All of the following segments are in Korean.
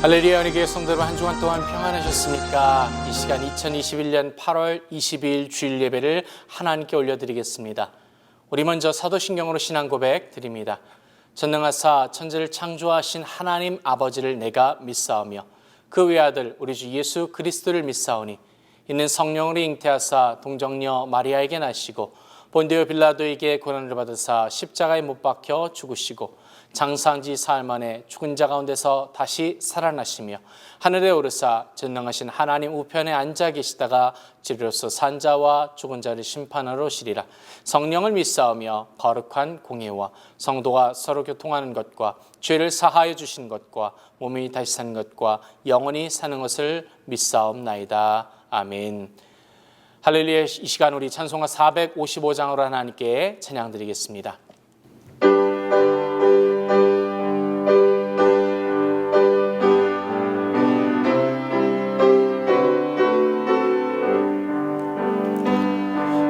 할렐루야. 우리 교회 성도들 한 주간 동안 평안하셨습니까? 이 시간 2021년 8월 22일 주일 예배를 하나님께 올려드리겠습니다. 우리 먼저 사도신경으로 신앙 고백 드립니다. 전능하사 천지를 창조하신 하나님 아버지를 내가 믿사오며 그 외아들 우리 주 예수 그리스도를 믿사오니 이는 성령으로 잉태하사 동정녀 마리아에게 나시고 본디오 빌라도에게 고난을 받으사 십자가에 못 박혀 죽으시고 장사한 지 사흘 만에 죽은 자 가운데서 다시 살아나시며 하늘에 오르사 전능하신 하나님 우편에 앉아 계시다가 지리로서 산 자와 죽은 자를 심판하러 오시리라. 성령을 믿사오며 거룩한 공예와 성도가 서로 교통하는 것과 죄를 사하여 주시는 것과 몸이 다시 사는 것과 영원히 사는 것을 믿사옵나이다. 아멘. 할렐루야. 이 시간 우리 찬송가 455장으로 하나님께 찬양 드리겠습니다.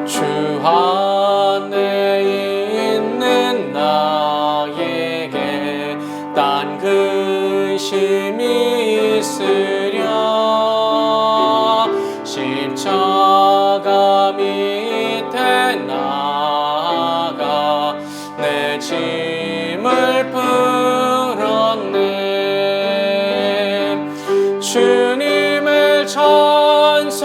주 안에 있는 나에게 딴 근심이 있으랴. 십자가 밑에 나가 내 짐을 풀었네. 주님을 찬송하면서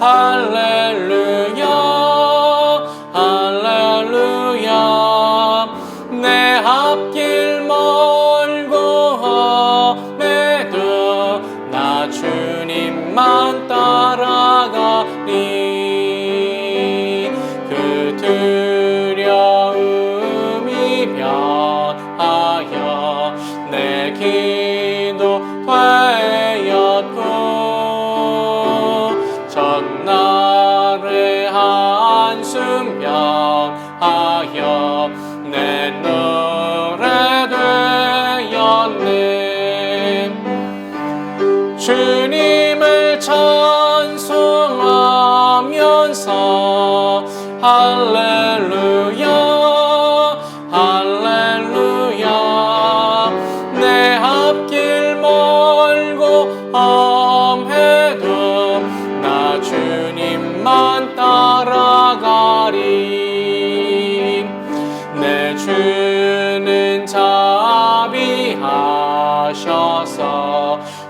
할렐루야 할렐루야. 내 앞길 멀고 험해도 나 주님만 따라가리. 그 두려움이 변하여 내 기도 되었고 전날의 한숨 변하여 내 노래 되었네. 주님을 찬송하면서 할렐루야 할렐루야. 내 앞길 멀고 험해도 나 주님만 따라가리. 내 주는 자비하셔서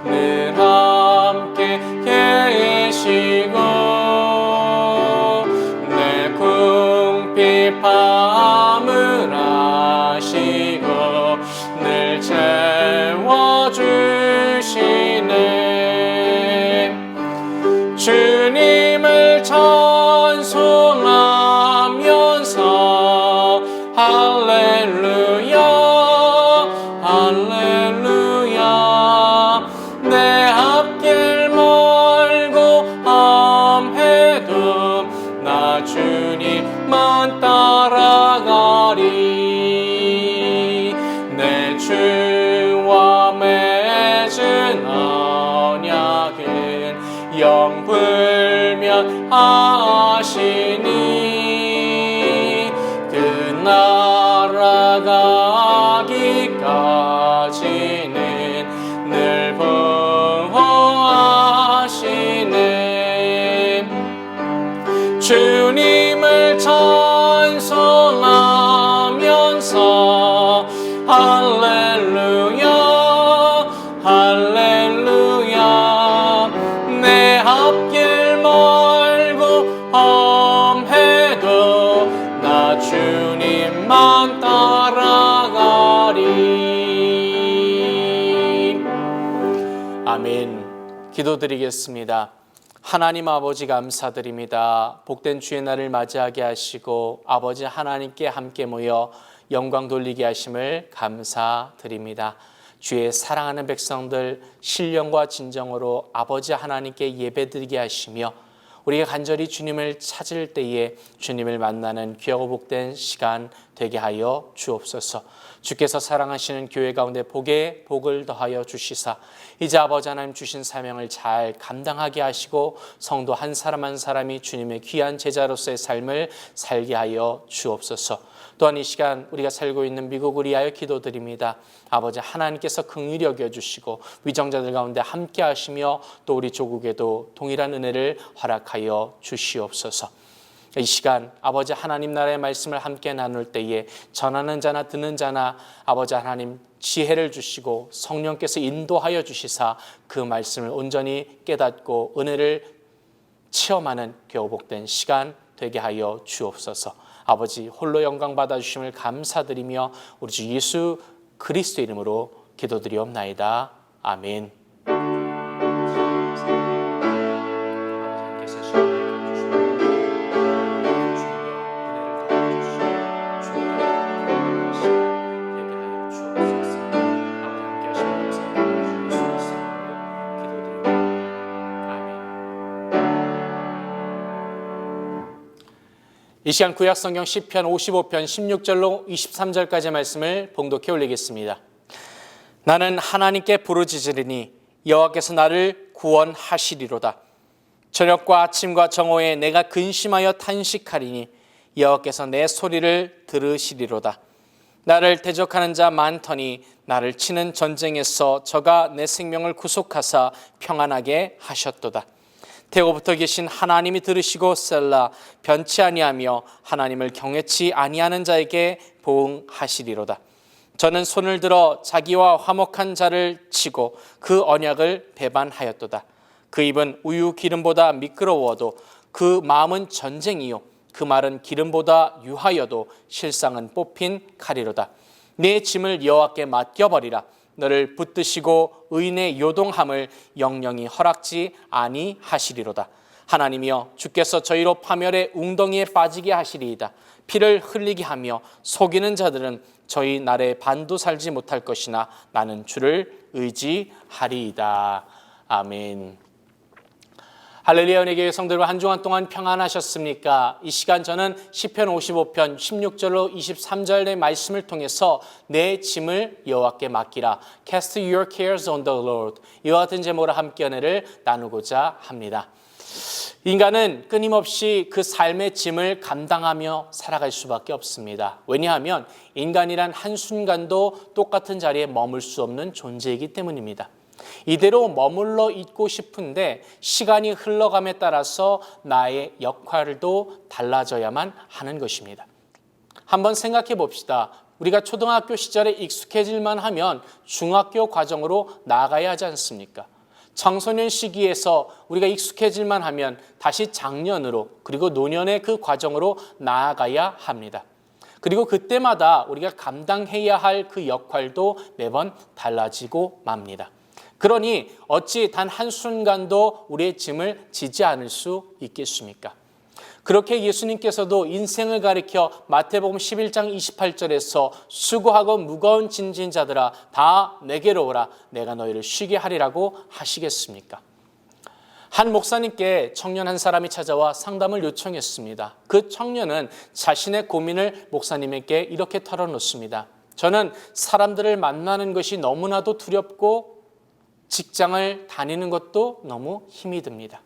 늘 함께 계시고 내 궁핍함을 아시고 늘 채워주시네. 주님을 찬송하면서 할렐루야 할렐루야. 내 앞길 멀고 험해도 나 주님만 따라가리. 내 주와 맺은 언약은 영불면하시니 그 나라 가기까지는 늘 보호하시네. 주님을 찬송하면서 할렐루야 할렐루야. 내 앞길 멀고 험해도 나 주님만 따라가리. 아멘. 기도드리겠습니다. 하나님 아버지 감사드립니다. 복된 주의 날을 맞이하게 하시고 아버지 하나님께 함께 모여 영광 돌리게 하심을 감사드립니다. 주의 사랑하는 백성들 신령과 진정으로 아버지 하나님께 예배드리게 하시며 우리가 간절히 주님을 찾을 때에 주님을 만나는 귀하고 복된 시간 되게 하여 주옵소서. 주께서 사랑하시는 교회 가운데 복에 복을 더하여 주시사 이제 아버지 하나님 주신 사명을 잘 감당하게 하시고 성도 한 사람 한 사람이 주님의 귀한 제자로서의 삶을 살게 하여 주옵소서. 또한 이 시간 우리가 살고 있는 미국을 위하여 기도드립니다. 아버지 하나님께서 긍휼히 여겨주시고 위정자들 가운데 함께 하시며 또 우리 조국에도 동일한 은혜를 허락하여 주시옵소서. 이 시간 아버지 하나님 나라의 말씀을 함께 나눌 때에 전하는 자나 듣는 자나 아버지 하나님 지혜를 주시고 성령께서 인도하여 주시사 그 말씀을 온전히 깨닫고 은혜를 체험하는 교복된 시간 되게 하여 주옵소서. 아버지 홀로 영광 받아주심을 감사드리며 우리 주 예수 그리스도 이름으로 기도드리옵나이다. 아멘. 이 시간 구약성경 시편 55편 16절로 23절까지의 말씀을 봉독해 올리겠습니다. 나는 하나님께 부르짖으리니 여호와께서 나를 구원하시리로다. 저녁과 아침과 정오에 내가 근심하여 탄식하리니 여호와께서 내 소리를 들으시리로다. 나를 대적하는 자 많더니 나를 치는 전쟁에서 저가 내 생명을 구속하사 평안하게 하셨도다. 태고부터 계신 하나님이 들으시고 셀라 변치 아니하며 하나님을 경외치 아니하는 자에게 보응하시리로다. 저는 손을 들어 자기와 화목한 자를 치고 그 언약을 배반하였도다. 그 입은 우유 기름보다 미끄러워도 그 마음은 전쟁이요 그 말은 기름보다 유하여도 실상은 뽑힌 칼이로다. 내 짐을 여호와께 맡겨버리라. 너를 붙드시고 의인의 요동함을 영영이 허락지 아니하시리로다. 하나님이여 주께서 저희로 파멸의 웅덩이에 빠지게 하시리이다. 피를 흘리게 하며 속이는 자들은 저희 날에 반도 살지 못할 것이나 나는 주를 의지하리이다. 아멘. 할렐루야. 은혜교회 성도들 한 주간 동안 평안하셨습니까? 이 시간 저는 시편 55편 16절로 23절의 말씀을 통해서 내 짐을 여호와께 맡기라. Cast your cares on the Lord. 이와 같은 제목으로 함께 은혜를 나누고자 합니다. 인간은 끊임없이 그 삶의 짐을 감당하며 살아갈 수밖에 없습니다. 왜냐하면 인간이란 한순간도 똑같은 자리에 머물 수 없는 존재이기 때문입니다. 이대로 머물러 있고 싶은데 시간이 흘러감에 따라서 나의 역할도 달라져야만 하는 것입니다. 한번 생각해 봅시다. 우리가 초등학교 시절에 익숙해질만 하면 중학교 과정으로 나아가야 하지 않습니까? 청소년 시기에서 우리가 익숙해질만 하면 다시 장년으로 그리고 노년의 그 과정으로 나아가야 합니다. 그리고 그때마다 우리가 감당해야 할 그 역할도 매번 달라지고 맙니다. 그러니 어찌 단 한순간도 우리의 짐을 지지 않을 수 있겠습니까? 그렇게 예수님께서도 인생을 가리켜 마태복음 11장 28절에서 수고하고 무거운 짐진 자들아 다 내게로 오라 내가 너희를 쉬게 하리라고 하시겠습니까? 한 목사님께 청년 한 사람이 찾아와 상담을 요청했습니다. 그 청년은 자신의 고민을 목사님에게 이렇게 털어놓습니다. 저는 사람들을 만나는 것이 너무나도 두렵고 직장을 다니는 것도 너무 힘이 듭니다.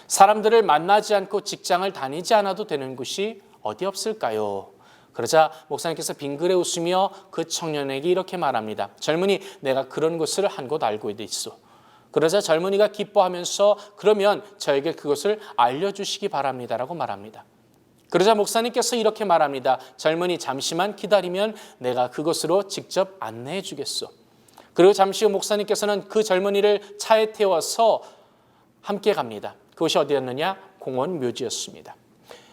사람들을 만나지 않고 직장을 다니지 않아도 되는 곳이 어디 없을까요? 그러자 목사님께서 빙그레 웃으며 그 청년에게 이렇게 말합니다. 젊은이, 내가 그런 곳을 한 곳 알고 있어. 그러자 젊은이가 기뻐하면서 그러면 저에게 그것을 알려주시기 바랍니다라고 말합니다. 그러자 목사님께서 이렇게 말합니다. 젊은이, 잠시만 기다리면 내가 그곳으로 직접 안내해 주겠소. 그리고 잠시 후 목사님께서는 그 젊은이를 차에 태워서 함께 갑니다. 그것이 어디였느냐? 공원 묘지였습니다.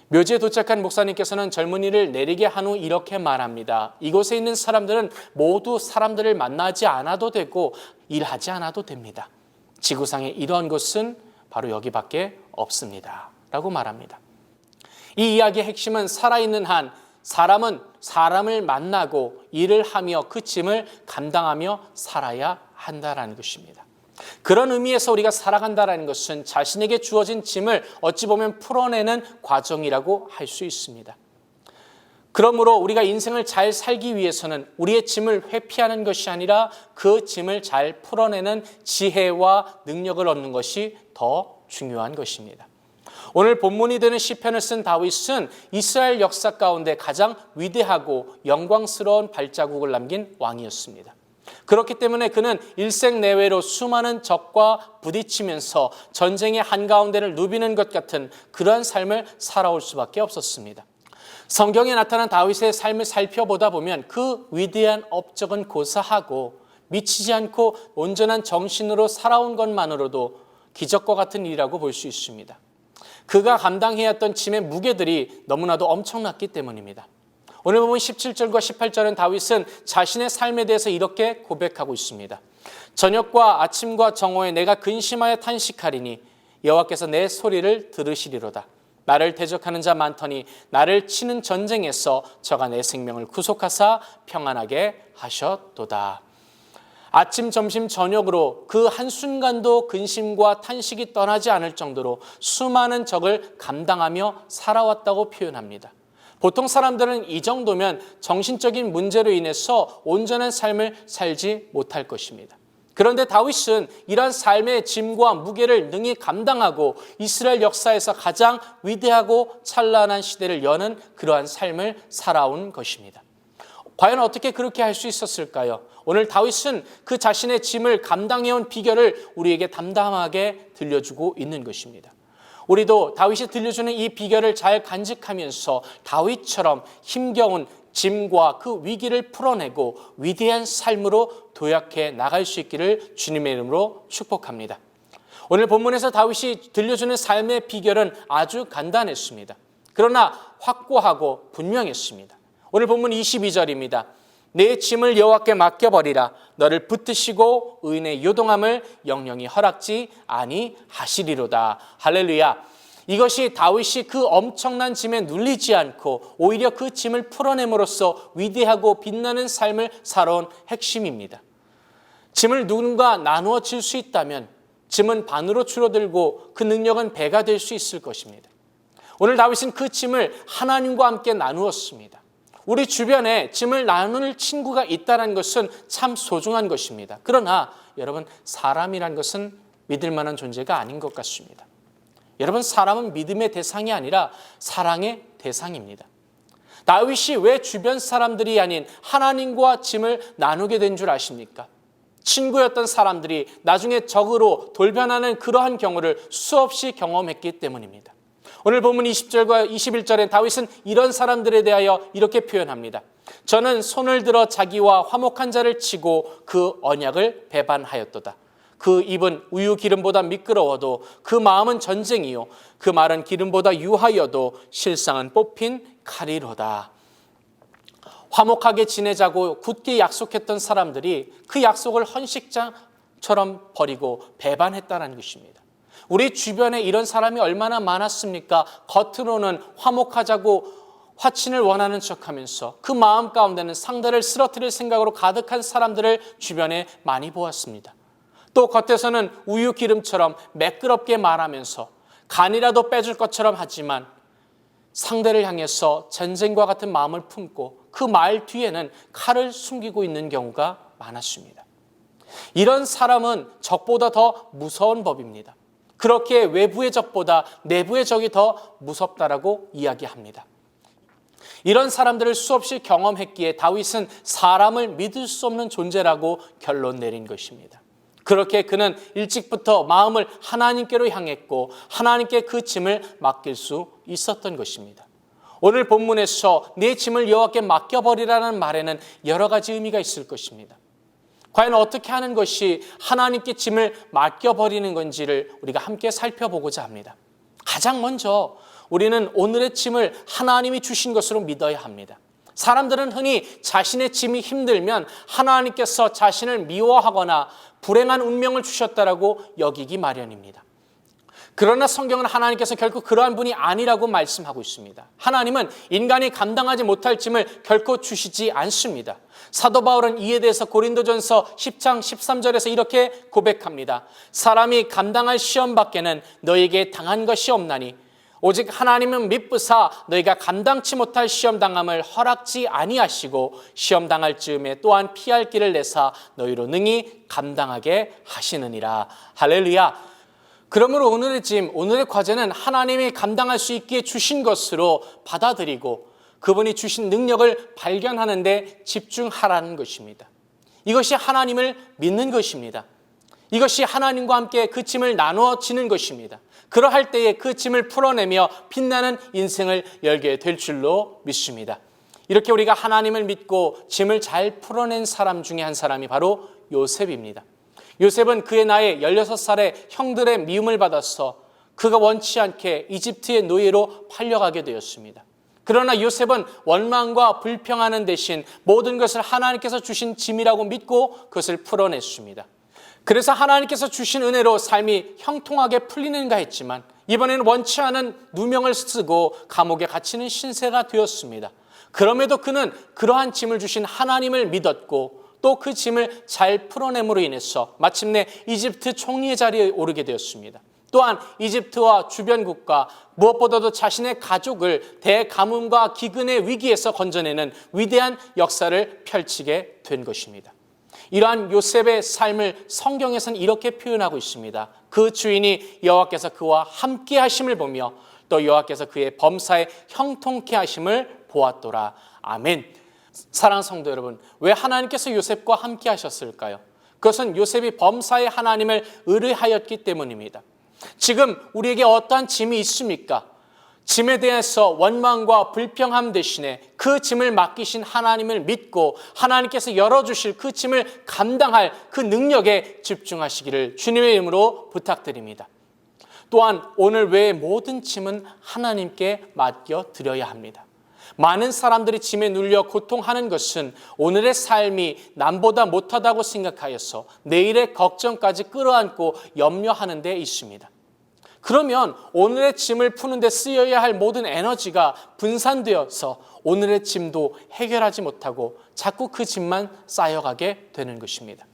묘지에 도착한 목사님께서는 젊은이를 내리게 한 후 이렇게 말합니다. 이곳에 있는 사람들은 모두 사람들을 만나지 않아도 되고 일하지 않아도 됩니다. 지구상에 이러한 곳은 바로 여기밖에 없습니다. 라고 말합니다. 이 이야기의 핵심은 살아있는 한 사람은 사람을 만나고 일을 하며 그 짐을 감당하며 살아야 한다는 것입니다. 그런 의미에서 우리가 살아간다는 것은 자신에게 주어진 짐을 어찌 보면 풀어내는 과정이라고 할 수 있습니다. 그러므로 우리가 인생을 잘 살기 위해서는 우리의 짐을 회피하는 것이 아니라 그 짐을 잘 풀어내는 지혜와 능력을 얻는 것이 더 중요한 것입니다. 오늘 본문이 되는 시편을 쓴 다윗은 이스라엘 역사 가운데 가장 위대하고 영광스러운 발자국을 남긴 왕이었습니다. 그렇기 때문에 그는 일생 내외로 수많은 적과 부딪히면서 전쟁의 한가운데를 누비는 것 같은 그러한 삶을 살아올 수밖에 없었습니다. 성경에 나타난 다윗의 삶을 살펴보다 보면 그 위대한 업적은 고사하고 미치지 않고 온전한 정신으로 살아온 것만으로도 기적과 같은 일이라고 볼 수 있습니다. 그가 감당해야 했던 짐의 무게들이 너무나도 엄청났기 때문입니다. 오늘 보면 17절과 18절은 다윗은 자신의 삶에 대해서 이렇게 고백하고 있습니다. 저녁과 아침과 정오에 내가 근심하여 탄식하리니 여호와께서 내 소리를 들으시리로다. 나를 대적하는 자 많더니 나를 치는 전쟁에서 저가 내 생명을 구속하사 평안하게 하셨도다. 아침, 점심, 저녁으로 그 한순간도 근심과 탄식이 떠나지 않을 정도로 수많은 적을 감당하며 살아왔다고 표현합니다. 보통 사람들은 이 정도면 정신적인 문제로 인해서 온전한 삶을 살지 못할 것입니다. 그런데 다윗은 이러한 삶의 짐과 무게를 능히 감당하고 이스라엘 역사에서 가장 위대하고 찬란한 시대를 여는 그러한 삶을 살아온 것입니다. 과연 어떻게 그렇게 할 수 있었을까요? 오늘 다윗은 그 자신의 짐을 감당해온 비결을 우리에게 담담하게 들려주고 있는 것입니다. 우리도 다윗이 들려주는 이 비결을 잘 간직하면서 다윗처럼 힘겨운 짐과 그 위기를 풀어내고 위대한 삶으로 도약해 나갈 수 있기를 주님의 이름으로 축복합니다. 오늘 본문에서 다윗이 들려주는 삶의 비결은 아주 간단했습니다. 그러나 확고하고 분명했습니다. 오늘 본문 22절입니다. 내 짐을 여호와께 맡겨버리라. 너를 붙드시고 의인의 요동함을 영영이 허락지 아니하시리로다. 할렐루야. 이것이 다윗이 그 엄청난 짐에 눌리지 않고 오히려 그 짐을 풀어냄으로써 위대하고 빛나는 삶을 살아온 핵심입니다. 짐을 누군가 나누어 질 수 있다면 짐은 반으로 줄어들고 그 능력은 배가 될 수 있을 것입니다. 오늘 다윗은 그 짐을 하나님과 함께 나누었습니다. 우리 주변에 짐을 나눌 친구가 있다는 것은 참 소중한 것입니다. 그러나 여러분, 사람이란 것은 믿을 만한 존재가 아닌 것 같습니다. 여러분, 사람은 믿음의 대상이 아니라 사랑의 대상입니다. 다윗이 왜 주변 사람들이 아닌 하나님과 짐을 나누게 된 줄 아십니까? 친구였던 사람들이 나중에 적으로 돌변하는 그러한 경우를 수없이 경험했기 때문입니다. 오늘 본문 20절과 21절에 다윗은 이런 사람들에 대하여 이렇게 표현합니다. 저는 손을 들어 자기와 화목한 자를 치고 그 언약을 배반하였도다. 그 입은 우유 기름보다 미끄러워도 그 마음은 전쟁이요 그 말은 기름보다 유하여도 실상은 뽑힌 칼이로다. 화목하게 지내자고 굳게 약속했던 사람들이 그 약속을 헌식장처럼 버리고 배반했다는 것입니다. 우리 주변에 이런 사람이 얼마나 많았습니까? 겉으로는 화목하자고 화친을 원하는 척하면서 그 마음 가운데는 상대를 쓰러뜨릴 생각으로 가득한 사람들을 주변에 많이 보았습니다. 또 겉에서는 우유 기름처럼 매끄럽게 말하면서 간이라도 빼줄 것처럼 하지만 상대를 향해서 전쟁과 같은 마음을 품고 그 말 뒤에는 칼을 숨기고 있는 경우가 많았습니다. 이런 사람은 적보다 더 무서운 법입니다. 그렇게 외부의 적보다 내부의 적이 더 무섭다라고 이야기합니다. 이런 사람들을 수없이 경험했기에 다윗은 사람을 믿을 수 없는 존재라고 결론 내린 것입니다. 그렇게 그는 일찍부터 마음을 하나님께로 향했고 하나님께 그 짐을 맡길 수 있었던 것입니다. 오늘 본문에서 내 짐을 여호와께 맡겨버리라는 말에는 여러 가지 의미가 있을 것입니다. 과연 어떻게 하는 것이 하나님께 짐을 맡겨버리는 건지를 우리가 함께 살펴보고자 합니다. 가장 먼저 우리는 오늘의 짐을 하나님이 주신 것으로 믿어야 합니다. 사람들은 흔히 자신의 짐이 힘들면 하나님께서 자신을 미워하거나 불행한 운명을 주셨다라고 여기기 마련입니다. 그러나 성경은 하나님께서 결코 그러한 분이 아니라고 말씀하고 있습니다. 하나님은 인간이 감당하지 못할 짐을 결코 주시지 않습니다. 사도 바울은 이에 대해서 고린도전서 10장 13절에서 이렇게 고백합니다. 사람이 감당할 시험 밖에는 너에게 당한 것이 없나니 오직 하나님은 미쁘사 너희가 감당치 못할 시험당함을 허락지 아니하시고 시험당할 즈음에 또한 피할 길을 내사 너희로 능히 감당하게 하시느니라. 할렐루야. 그러므로 오늘의 짐, 오늘의 과제는 하나님이 감당할 수 있기에 주신 것으로 받아들이고 그분이 주신 능력을 발견하는 데 집중하라는 것입니다. 이것이 하나님을 믿는 것입니다. 이것이 하나님과 함께 그 짐을 나누어 지는 것입니다. 그러할 때에 그 짐을 풀어내며 빛나는 인생을 열게 될 줄로 믿습니다. 이렇게 우리가 하나님을 믿고 짐을 잘 풀어낸 사람 중에 한 사람이 바로 요셉입니다. 요셉은 그의 나이 16살에 형들의 미움을 받아서 그가 원치 않게 이집트의 노예로 팔려가게 되었습니다. 그러나 요셉은 원망과 불평하는 대신 모든 것을 하나님께서 주신 짐이라고 믿고 그것을 풀어냈습니다. 그래서 하나님께서 주신 은혜로 삶이 형통하게 풀리는가 했지만 이번에는 원치 않은 누명을 쓰고 감옥에 갇히는 신세가 되었습니다. 그럼에도 그는 그러한 짐을 주신 하나님을 믿었고 또 그 짐을 잘 풀어냄으로 인해서 마침내 이집트 총리의 자리에 오르게 되었습니다. 또한 이집트와 주변 국가 무엇보다도 자신의 가족을 대가뭄과 기근의 위기에서 건져내는 위대한 역사를 펼치게 된 것입니다. 이러한 요셉의 삶을 성경에서는 이렇게 표현하고 있습니다. 그 주인이 여호와께서 그와 함께 하심을 보며 또 여호와께서 그의 범사에 형통케 하심을 보았더라. 아멘. 사랑하는 성도 여러분, 왜 하나님께서 요셉과 함께 하셨을까요? 그것은 요셉이 범사에 하나님을 의뢰하였기 때문입니다. 지금 우리에게 어떠한 짐이 있습니까? 짐에 대해서 원망과 불평함 대신에 그 짐을 맡기신 하나님을 믿고 하나님께서 열어주실 그 짐을 감당할 그 능력에 집중하시기를 주님의 이름으로 부탁드립니다. 또한 오늘 외의 모든 짐은 하나님께 맡겨드려야 합니다. 많은 사람들이 짐에 눌려 고통하는 것은 오늘의 삶이 남보다 못하다고 생각하여서 내일의 걱정까지 끌어안고 염려하는 데 있습니다. 그러면 오늘의 짐을 푸는 데 쓰여야 할 모든 에너지가 분산되어서 오늘의 짐도 해결하지 못하고 자꾸 그 짐만 쌓여가게 되는 것입니다.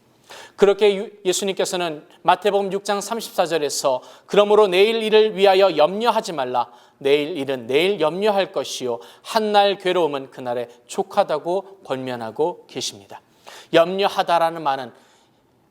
그렇게 예수님께서는 마태복음 6장 34절에서 그러므로 내일 일을 위하여 염려하지 말라. 내일 일은 내일 염려할 것이요 한날 괴로움은 그날에 족하다고 권면하고 계십니다. 염려하다라는 말은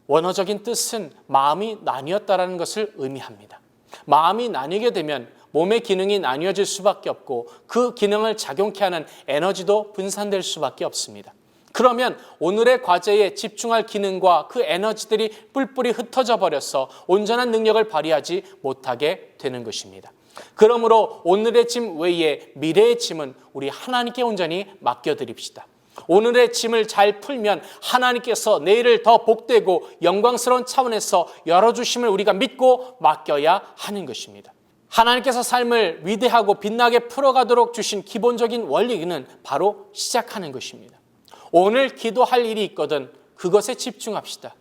원어적인 뜻은 마음이 나뉘었다라는 것을 의미합니다. 마음이 나뉘게 되면 몸의 기능이 나뉘어질 수밖에 없고 그 기능을 작용케 하는 에너지도 분산될 수밖에 없습니다. 그러면 오늘의 과제에 집중할 기능과 그 에너지들이 뿔뿔이 흩어져 버려서 온전한 능력을 발휘하지 못하게 되는 것입니다. 그러므로 오늘의 짐 외에 미래의 짐은 우리 하나님께 온전히 맡겨드립시다. 오늘의 짐을 잘 풀면 하나님께서 내일을 더 복되고 영광스러운 차원에서 열어주심을 우리가 믿고 맡겨야 하는 것입니다. 하나님께서 삶을 위대하고 빛나게 풀어가도록 주신 기본적인 원리는 바로 시작하는 것입니다. 오늘 기도할 일이 있거든 그것에 집중합시다.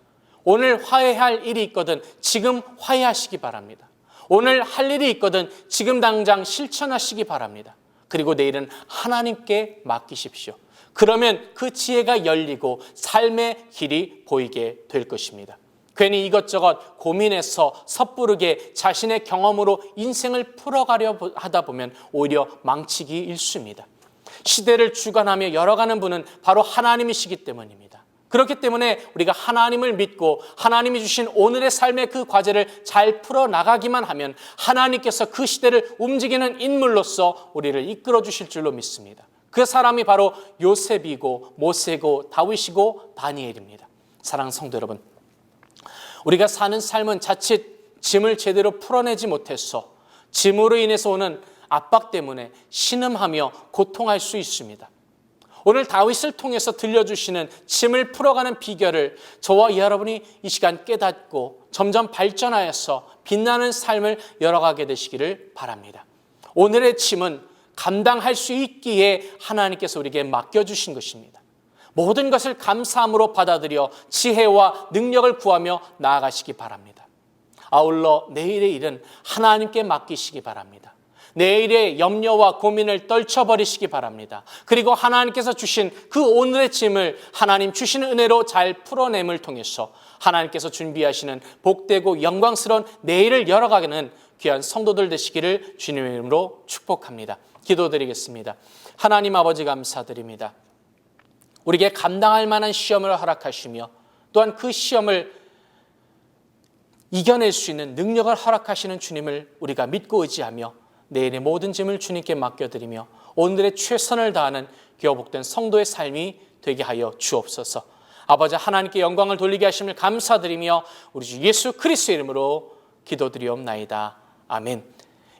오늘 화해할 일이 있거든 지금 화해하시기 바랍니다. 오늘 할 일이 있거든 지금 당장 실천하시기 바랍니다. 그리고 내일은 하나님께 맡기십시오. 그러면 그 지혜가 열리고 삶의 길이 보이게 될 것입니다. 괜히 이것저것 고민해서 섣부르게 자신의 경험으로 인생을 풀어가려 하다 보면 오히려 망치기 일쑤입니다. 시대를 주관하며 열어가는 분은 바로 하나님이시기 때문입니다. 그렇기 때문에 우리가 하나님을 믿고 하나님이 주신 오늘의 삶의 그 과제를 잘 풀어나가기만 하면 하나님께서 그 시대를 움직이는 인물로서 우리를 이끌어 주실 줄로 믿습니다. 그 사람이 바로 요셉이고 모세고 다윗이고 다니엘입니다. 사랑하는 성도 여러분, 우리가 사는 삶은 자칫 짐을 제대로 풀어내지 못해서 짐으로 인해서 오는 압박 때문에 신음하며 고통할 수 있습니다. 오늘 다윗을 통해서 들려주시는 짐을 풀어가는 비결을 저와 여러분이 이 시간 깨닫고 점점 발전하여서 빛나는 삶을 열어가게 되시기를 바랍니다. 오늘의 짐은 감당할 수 있기에 하나님께서 우리에게 맡겨주신 것입니다. 모든 것을 감사함으로 받아들여 지혜와 능력을 구하며 나아가시기 바랍니다. 아울러 내일의 일은 하나님께 맡기시기 바랍니다. 내일의 염려와 고민을 떨쳐버리시기 바랍니다. 그리고 하나님께서 주신 그 오늘의 짐을 하나님 주시는 은혜로 잘 풀어냄을 통해서 하나님께서 준비하시는 복되고 영광스러운 내일을 열어가는 귀한 성도들 되시기를 주님의 이름으로 축복합니다. 기도드리겠습니다. 하나님 아버지 감사드립니다. 우리에게 감당할 만한 시험을 허락하시며 또한 그 시험을 이겨낼 수 있는 능력을 허락하시는 주님을 우리가 믿고 의지하며 내일의 모든 짐을 주님께 맡겨드리며 오늘의 최선을 다하는 교복된 성도의 삶이 되게 하여 주옵소서. 아버지 하나님께 영광을 돌리게 하심을 감사드리며 우리 주 예수 그리스도의 이름으로 기도드리옵나이다. 아멘.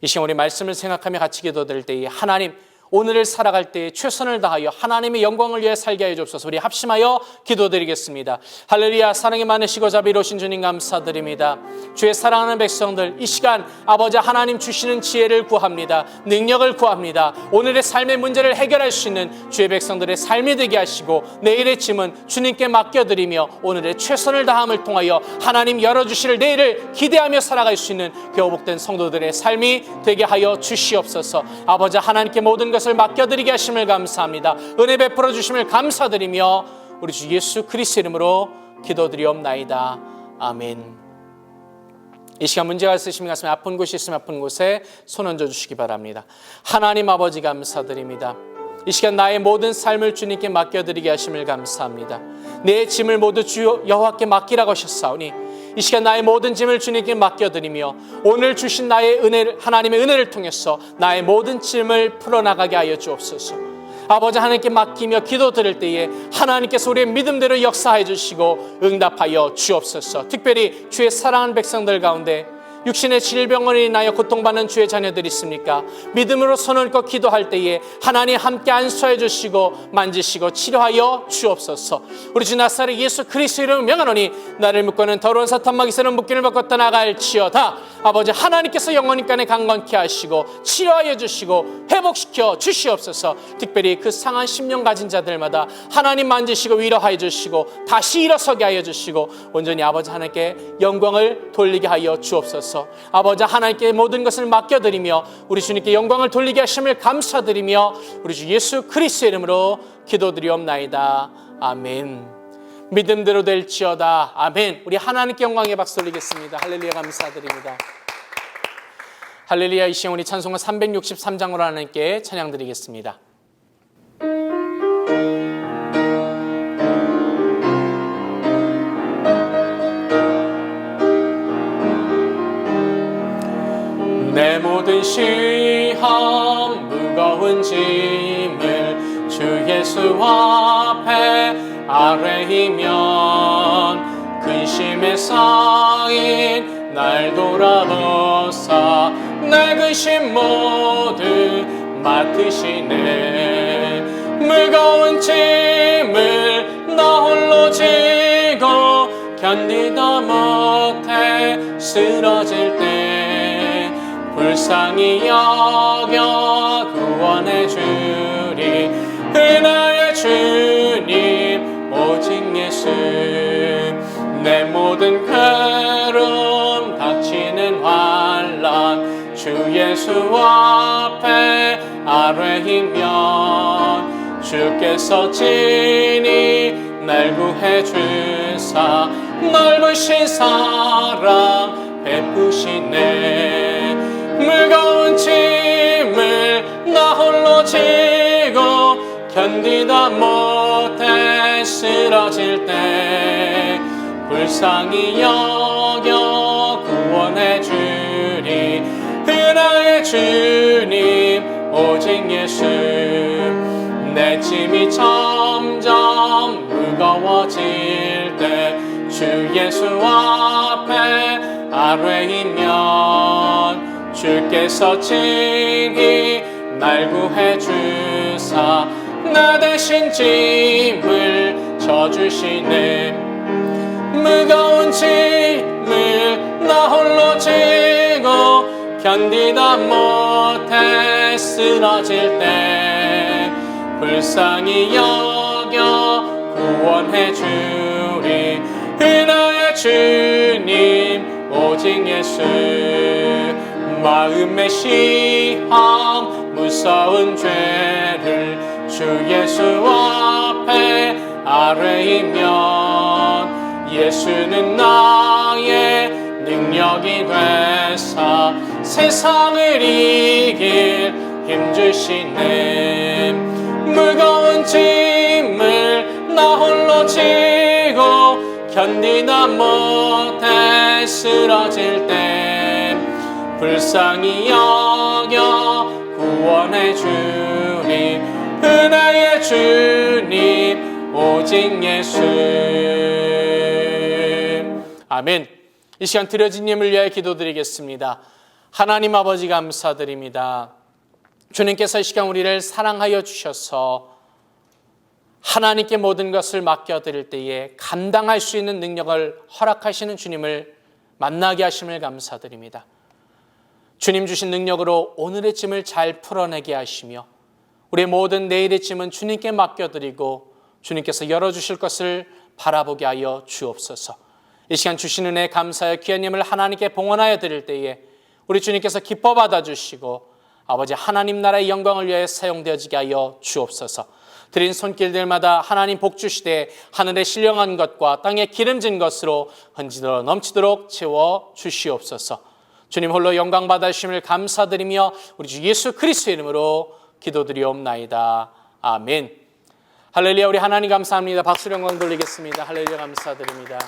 이 시간 우리 말씀을 생각하며 같이 기도드릴 때에 하나님 오늘을 살아갈 때에 최선을 다하여 하나님의 영광을 위해 살게 하여 주옵소서. 우리 합심하여 기도드리겠습니다. 할렐루야. 사랑이 많으시고 자비로우신 주님 감사드립니다. 주의 사랑하는 백성들 이 시간 아버지 하나님 주시는 지혜를 구합니다. 능력을 구합니다. 오늘의 삶의 문제를 해결할 수 있는 주의 백성들의 삶이 되게 하시고 내일의 짐은 주님께 맡겨드리며 오늘의 최선을 다함을 통하여 하나님 열어주실 내일을 기대하며 살아갈 수 있는 교복된 성도들의 삶이 되게 하여 주시옵소서. 아버지 하나님께 모든 것을 맡겨드리게 하심을 감사합니다. 은혜 베풀어 주심을 감사드리며 우리 주 예수 그리스도 이름으로 기도드리옵나이다. 아멘. 이 시간 문제가 있으시면 가슴에 아픈 곳이 있으면 아픈 곳에 손 얹어 주시기 바랍니다. 하나님 아버지 감사드립니다. 이 시간 나의 모든 삶을 주님께 맡겨드리게 하심을 감사합니다. 내 짐을 모두 주 여호와께 맡기라고 하셨사오니 이 시간 나의 모든 짐을 주님께 맡겨드리며 오늘 주신 나의 은혜를 하나님의 은혜를 통해서 나의 모든 짐을 풀어나가게 하여 주옵소서. 아버지 하나님께 맡기며 기도 드릴 때에 하나님께서 우리의 믿음대로 역사해 주시고 응답하여 주옵소서. 특별히 주의 사랑하는 백성들 가운데 육신의 질병으로 인하여 고통받는 주의 자녀들이 있습니까? 믿음으로 손을 꺾 기도할 때에 하나님 함께 안수해 주시고 만지시고 치료하여 주옵소서. 우리 주 나사렛 예수 그리스도 이름을 명하노니 나를 묶고는 더러운 사탄 마귀새는 묶임을 벗고 떠나갈지어다. 아버지 하나님께서 영원히간에 강건케 하시고 치료하여 주시고 회복시켜 주시옵소서. 특별히 그 상한 심령 가진 자들마다 하나님 만지시고 위로하여 주시고 다시 일어서게 하여 주시고 온전히 아버지 하나님께 영광을 돌리게 하여 주옵소서. 아버지 하나님께 모든 것을 맡겨드리며 우리 주님께 영광을 돌리게 하심을 감사드리며 우리 주 예수 그리스도의 이름으로 기도드리옵나이다. 아멘. 믿음대로 될지어다. 아멘. 우리 하나님께 영광의 박수 올리겠습니다. 할렐루야. 감사드립니다. 할렐루야. 이 시간 우리 찬송가 363장으로 하나님께 찬양드리겠습니다. 내 모든 시험 무거운 짐을 주 예수 앞에 아뢰이면 근심에 쌓인 날 돌아보사 내 근심 모두 맡으시네. 무거운 짐을 나 홀로 지고 견디다 못해 쓰러질 때 불쌍히 여겨 구원해 주리. 은혜의 주님 오직 예수. 내 모든 괴로움 닥치는 환난 주 예수 앞에 아뢰이면 주께서 친히 날 구해 주사 넓으신 사랑 베푸시네. 무거운 짐을 나 홀로 지고 견디다 못해 쓰러질 때 불쌍히 여겨 구원해 주리. 은혜의 주님 오직 예수. 내 짐이 점점 무거워질 때 주 예수 앞에 아뢰이면 주께서 친히 날 구해 주사 나 대신 짐을 져주시네. 무거운 짐을 나 홀로 지고 견디다 못해 쓰러질 때 불쌍히 여겨 구원해 주리. 은혜의 주님 오직 예수. 마음의 시험 무서운 죄를 주 예수 앞에 아뢰이면 예수는 나의 능력이 되사 세상을 이길 힘 주시네. 무거운 짐을 나 홀로 지고 견디다 못해 쓰러질 때 불쌍히 여겨 구원해 주님, 은혜의 주님 오직 예수. 아멘. 이 시간 드려진 예물 위하여 기도드리겠습니다. 하나님 아버지 감사드립니다. 주님께서 이 시간 우리를 사랑하여 주셔서 하나님께 모든 것을 맡겨드릴 때에 감당할 수 있는 능력을 허락하시는 주님을 만나게 하심을 감사드립니다. 주님 주신 능력으로 오늘의 짐을 잘 풀어내게 하시며 우리의 모든 내일의 짐은 주님께 맡겨드리고 주님께서 열어주실 것을 바라보게 하여 주옵소서. 이 시간 주신 은혜 감사하여 귀한 예물 하나님께 봉헌하여 드릴 때에 우리 주님께서 기뻐 받아주시고 아버지 하나님 나라의 영광을 위하여 사용되어지게 하여 주옵소서. 드린 손길들마다 하나님 복 주시되 하늘의 신령한 것과 땅에 기름진 것으로 흔지도록 넘치도록 채워 주시옵소서. 주님 홀로 영광 받으심을 감사드리며 우리 주 예수 그리스도의 이름으로 기도드리옵나이다. 아멘. 할렐루야. 우리 하나님 감사합니다. 박수로 영광 돌리겠습니다. 할렐루야. 감사드립니다.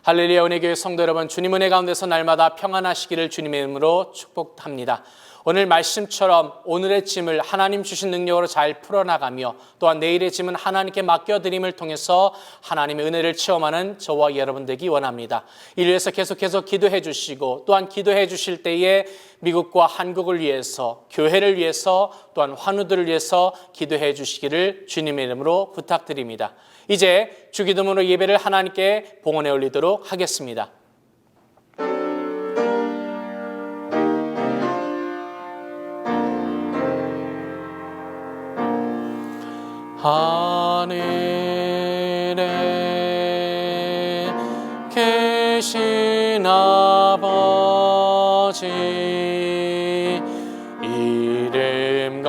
할렐루야. 은혜교회 성도 여러분, 주님 은혜 가운데서 날마다 평안하시기를 주님의 이름으로 축복합니다. 오늘 말씀처럼 오늘의 짐을 하나님 주신 능력으로 잘 풀어나가며 또한 내일의 짐은 하나님께 맡겨드림을 통해서 하나님의 은혜를 체험하는 저와 여러분 되기 원합니다. 이를 위해서 계속해서 기도해 주시고 또한 기도해 주실 때에 미국과 한국을 위해서, 교회를 위해서, 또한 환우들을 위해서 기도해 주시기를 주님의 이름으로 부탁드립니다. 이제 주기도문으로 예배를 하나님께 봉헌해 올리도록 하겠습니다. 하늘에 계신 아버지 이름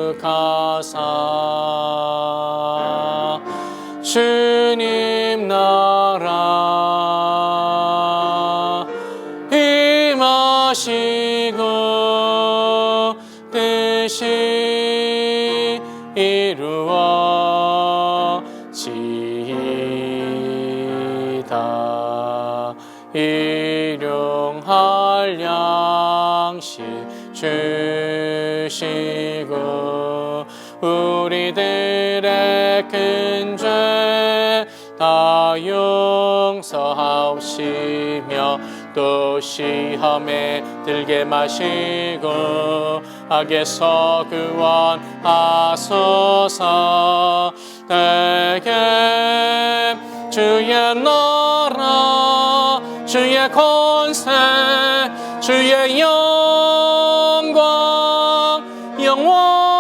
거룩하사 주님 나라 임하시고 뜻이 이루어지이다. 일용할 양식 주시고 우리들의 큰 죄 다 용서하시며 또 시험에 들게 마시고 악에서 구원하소서. 내게 주의 나라 주의 권세 주의 영광 영원히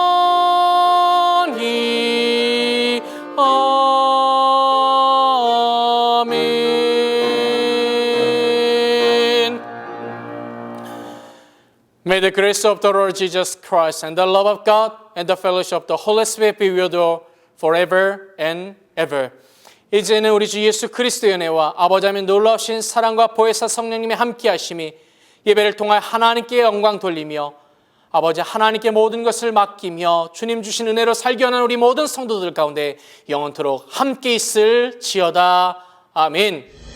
아멘. May the grace of the Lord Jesus Christ and the love of God and the fellowship of the Holy Spirit be with you forever and ever. 이제는 우리 주 예수 그리스도의 은혜와 아버지 하나님의 놀라우신 사랑과 보혜사 성령님의 함께하심이 예배를 통하여 하나님께 영광 돌리며 아버지 하나님께 모든 것을 맡기며 주님 주신 은혜로 살기 원하는 우리 모든 성도들 가운데 영원토록 함께 있을지어다. 아멘.